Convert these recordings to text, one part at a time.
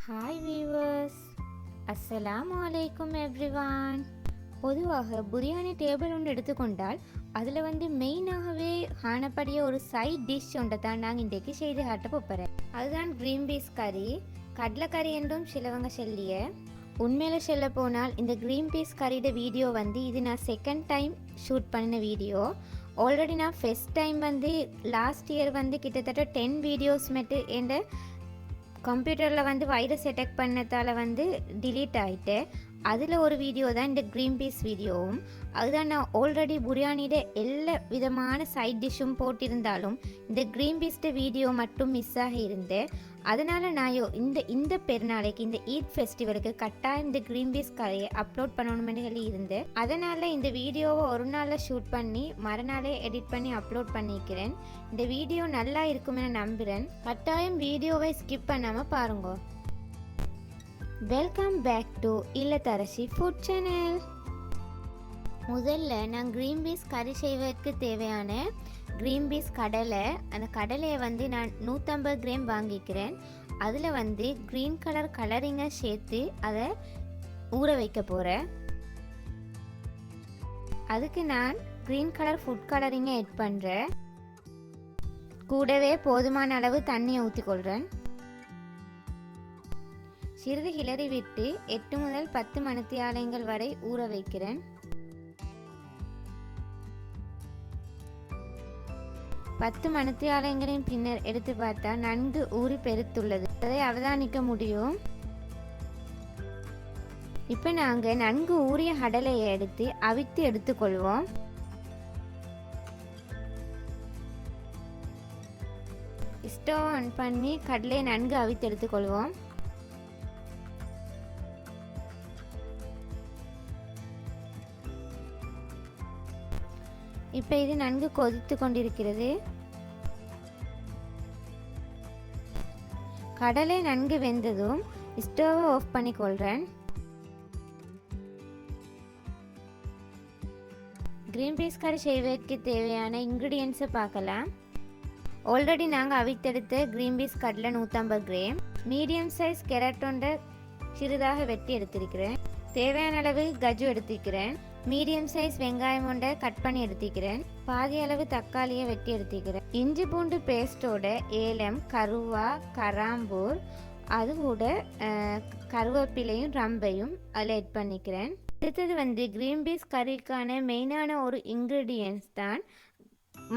Hi viewers, அஸ்ஸலாமு அலைக்கும் everyone. பொதுவாக பிரியாணி டேபிள் ஒன்று எடுத்துக்கொண்டால் அதில் மெயினாகவே காணப்படிய ஒரு சைட் டிஷ் ஒன்றை தான் நாங்கள் இன்றைக்கு செய்து காட்ட போகிறேன். அதுதான் க்ரீன் பீஸ் கறி, கடலைக்கறி என்றும் சிலவங்க சொல்லிய. உண்மையில் சொல்ல போனால் இந்த க்ரீன் பீஸ் கறியோட வீடியோ இது நான் செகண்ட் டைம் ஷூட் பண்ணின வீடியோ. ஆல்ரெடி நான் ஃபஸ்ட் டைம் லாஸ்ட் இயர் கிட்டத்தட்ட 10 வீடியோஸ் மட்டும் என் கம்ப்யூட்டரில் வைரஸ் அட்டாக் பண்ணதால் டிலீட் ஆகிட்டு. அதில் ஒரு வீடியோ தான் இந்த க்ரீன் பீஸ் வீடியோவும். அதுதான் நான் ஆல்ரெடி பிரியாணியோட எல்லா விதமான சைட் டிஷ்ஷும் போட்டிருந்தாலும் இந்த க்ரீன் பீஸ்ட வீடியோ மட்டும் மிஸ் ஆகி இருந்தேன். அதனால் நான் இந்த பெருநாளைக்கு இந்த ஈத் ஃபெஸ்டிவலுக்கு கட்டாயம் இந்த க்ரீன் பீஸ் கறியை அப்லோட் பண்ணணும்னு சொல்லி இருந்தேன். அதனால் இந்த வீடியோவை ஒரு நாளில் ஷூட் பண்ணி மறுநாளே எடிட் பண்ணி அப்லோட் பண்ணிக்கிறேன். இந்த வீடியோ நல்லா இருக்குமென நம்புகிறேன். கட்டாயம் வீடியோவை ஸ்கிப் பண்ணாமல் பாருங்க. Welcome back to Illatharasi food channel. முதல்ல நான் க்ரீன் பீஸ் கறி செய்வதற்கு தேவையான க்ரீன் பீஸ் கடலை, அந்த கடலையை நான் 150 கிராம் வாங்கிக்கிறேன். அதில் க்ரீன் கலர் கலரிங்கை சேர்த்து அதை ஊற வைக்க போகிறேன். அதுக்கு நான் க்ரீன் கலர் ஃபுட் கலரிங்கை ஆட் பண்ணுறேன். கூடவே போதுமான அளவு தண்ணியை ஊற்றிக்கொள்கிறேன். சிறிது கிளறி விட்டு 8 முதல் 10 மணித்தியாலங்கள் வரை ஊற வைக்கிறேன். 10 மணித்தியாலங்களின் பின்னர் எடுத்து பார்த்தா நன்கு ஊறி பெருத்துள்ளது. அதை அவதானிக்க முடியும். இப்போ நாங்கள் நன்கு ஊறிய கடலையை எடுத்து அவித்து எடுத்துக்கொள்வோம். ஸ்டவ் ஆன் பண்ணி கடலையை நன்கு அவித்து எடுத்துக்கொள்வோம். இப்போ இது நன்கு கொதித்து கொண்டிருக்கிறது. கடலை நன்கு வெந்ததும் ஸ்டவ்வை ஆஃப் பண்ணிக்கொள்கிறேன். க்ரீன் பீஸ் கறி செய்வதற்கு தேவையான இன்க்ரீடியன்ஸை பார்க்கலாம். ஆல்ரெடி நாங்கள் அவித்தெடுத்த க்ரீன் பீஸ் கடலை 150 கிராம், மீடியம் சைஸ் கேரட் ஒன்றை சிறிதாக வெட்டி எடுத்திருக்கிறேன். தேவையான அளவு கஜு எடுத்துக்கிறேன். மீடியம் சைஸ் வெங்காயம் ஒன்றை கட் பண்ணி எடுத்துக்கிறேன். பாதி அளவு தக்காளியை வெட்டி எடுத்துக்கிறேன். இஞ்சி பூண்டு பேஸ்டோட ஏலம், கருவா, கராம்பூர், அது கூட கருவேப்பிலையும் ரம்பையும் அதில் ஆட் பண்ணிக்கிறேன். அடுத்தது க்ரீன் பீஸ் கறிக்கான மெயினான ஒரு இன்க்ரீடியன்ஸ் தான்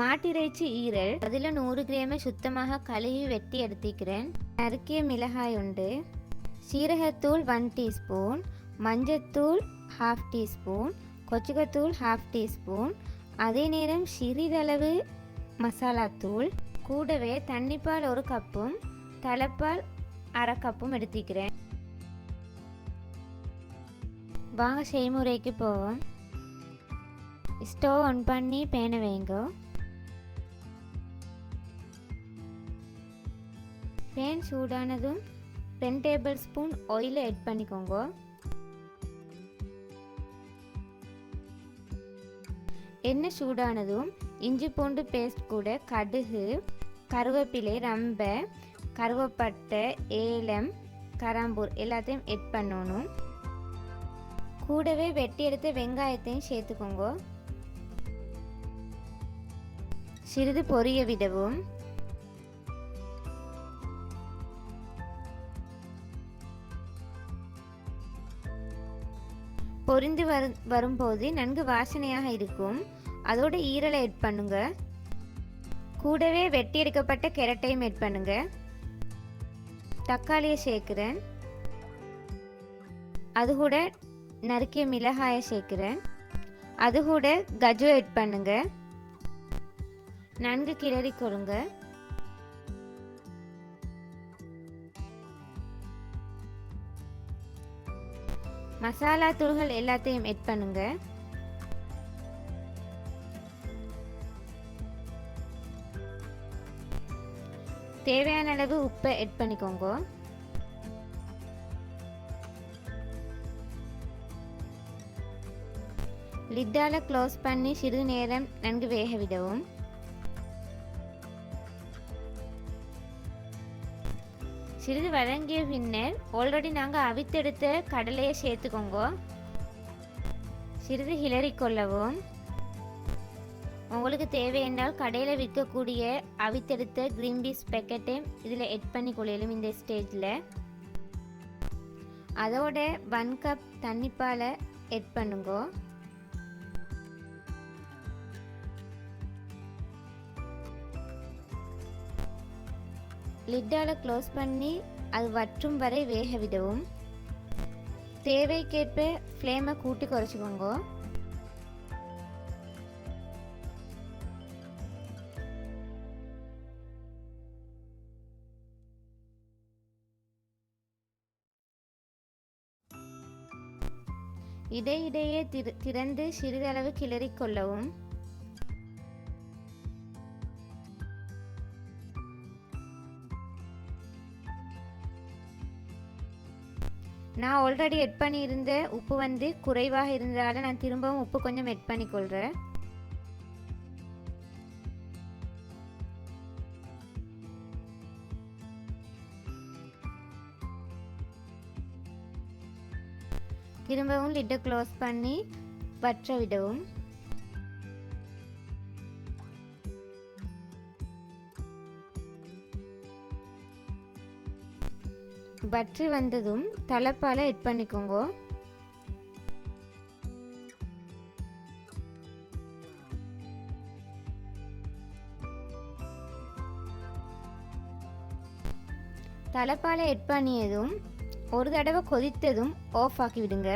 மாட்டிறைச்சி ஈரல். அதில் 100 கிராமை சுத்தமாக கழுவி வெட்டி எடுத்துக்கிறேன். நறுக்கிய மிளகாய் உண்டு, சீரகத்தூள் 1 டீஸ்பூன், மஞ்சத்தூள் 1/2 டீஸ்பூன், கொச்சிக்கத்தூள் 1/2 டீஸ்பூன், அதே நேரம் சிறிதளவு மசாலாத்தூள், கூடவே தண்ணிப்பால் 1 கப்பும் தலைப்பால் 1/2 கப்பும் எடுத்துக்கிறேன். வாங்க செய்முறைக்கு போவோம். ஸ்டவ் ஆன் பண்ணி பேனை வைங்க. பேன் சூடானதும் 2 டேபிள் ஸ்பூன் ஆயில் ஆட் பண்ணிக்கோங்க. எண்ணெய் சூடானதும் இஞ்சி பூண்டு பேஸ்ட் கூட கடுகு, கருவேப்பிலை, ரம்பை, கருவேப்பட்டை, ஏலம், கராம்பூர் எல்லாத்தையும் ஆட் பண்ணணும். கூடவே வெட்டி எடுத்த வெங்காயத்தையும் சேர்த்துக்கோங்க. சிறிது பொரிய விடவும். பொரிந்து வரும்போது நன்கு வாசனையாக இருக்கும். அதோட ஈரலை ஆட் பண்ணுங்க. கூடவே வெட்டி எடுக்கப்பட்ட கேரட்டையும் ஆட் பண்ணுங்க. தக்காளியை சேர்க்கிறேன். அது கூட நறுக்கிய மிளகாயை சேர்க்கிறேன். அது கூட கஜு ஆட் பண்ணுங்க. நன்கு கிளறி கொடுங்க. மசாலா தூள்கள் எல்லாத்தையும் ஆட் பண்ணுங்க. தேவையான அளவு உப்பை ஆட் பண்ணிக்கோங்க. லிட்டால க்ளோஸ் பண்ணி சிறிது நேரம் நன்கு வேக விடவும். சிறிது வதங்கிய பின்னர் ஆல்ரெடி நாங்கள் அவித்தெடுத்த கடலையை சேர்த்துக்கோங்க. சிறிது கிளறி கொள்ளவும். உங்களுக்கு தேவை என்றால் கடையில் விற்கக்கூடிய அவித்தெடுத்த கிரீன் பீஸ் பேக்கெட்டையும் இதில் எட் பண்ணி கொள்ளையிலும் இந்த ஸ்டேஜில். அதோட 1 கப் தண்ணிப்பாலை எட் பண்ணுங்க. லிட்டால் க்ளோஸ் பண்ணி அது வற்றும் வரை வேக விடவும். தேவைக்கேற்ப ஃப்ளேமை கூட்டி குறைச்சிக்கோங்க. இடையிடையே திறந்து சிறிதளவு கிளறி கொள்ளவும். நான் ஆல்ரெடி எட் பண்ணியிருந்த உப்பு வந்து குறைவாக இருந்ததால் நான் திரும்பவும் உப்பு கொஞ்சம் எட் பண்ணிக்கொள்கிறேன். திரும்பவும் லிட்டை க்ளோஸ் பண்ணி வற்ற விடவும். வற்றி வந்ததும் தலைப்பாலை எட் பண்ணிக்கோங்க. தலைப்பாலை எட் பண்ணியதும் ஒரு தடவை கொதித்ததும் ஆஃப் ஆக்கி விடுங்க.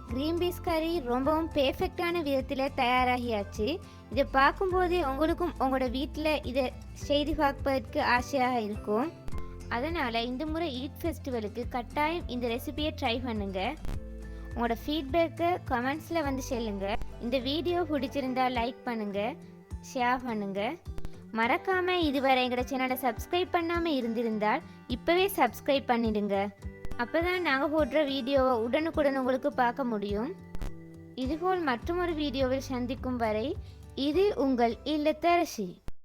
கிரீன் பீஸ் கறி ரொம்பவும் பெர்ஃபெக்டான விதத்தில் தயாராகியாச்சு. இதை பார்க்கும்போதே உங்களுக்கும் உங்களோட வீட்டில் இதை செய்து பார்ப்பதற்கு ஆசையாக இருக்கும். அதனால் இந்த முறை ஈத் ஃபெஸ்டிவலுக்கு கட்டாயம் இந்த ரெசிபியை ட்ரை பண்ணுங்கள். உங்களோட ஃபீட்பேக்கை கமெண்ட்ஸில் வந்து சொல்லுங்கள். இந்த வீடியோ பிடிச்சிருந்தால் லைக் பண்ணுங்கள், ஷேர் பண்ணுங்கள். மறக்காமல் இதுவரை எங்களோட சேனலை சப்ஸ்கிரைப் பண்ணாமல் இருந்திருந்தால் இப்போவே சப்ஸ்கிரைப் பண்ணிடுங்க. அப்போ தான் நாங்கள் போடுற வீடியோவை உடனுக்குடன் உங்களுக்கு பார்க்க முடியும். இதுபோல் மற்றொரு வீடியோவில் சந்திக்கும் வரை இது உங்கள் இல்லத்தரசி.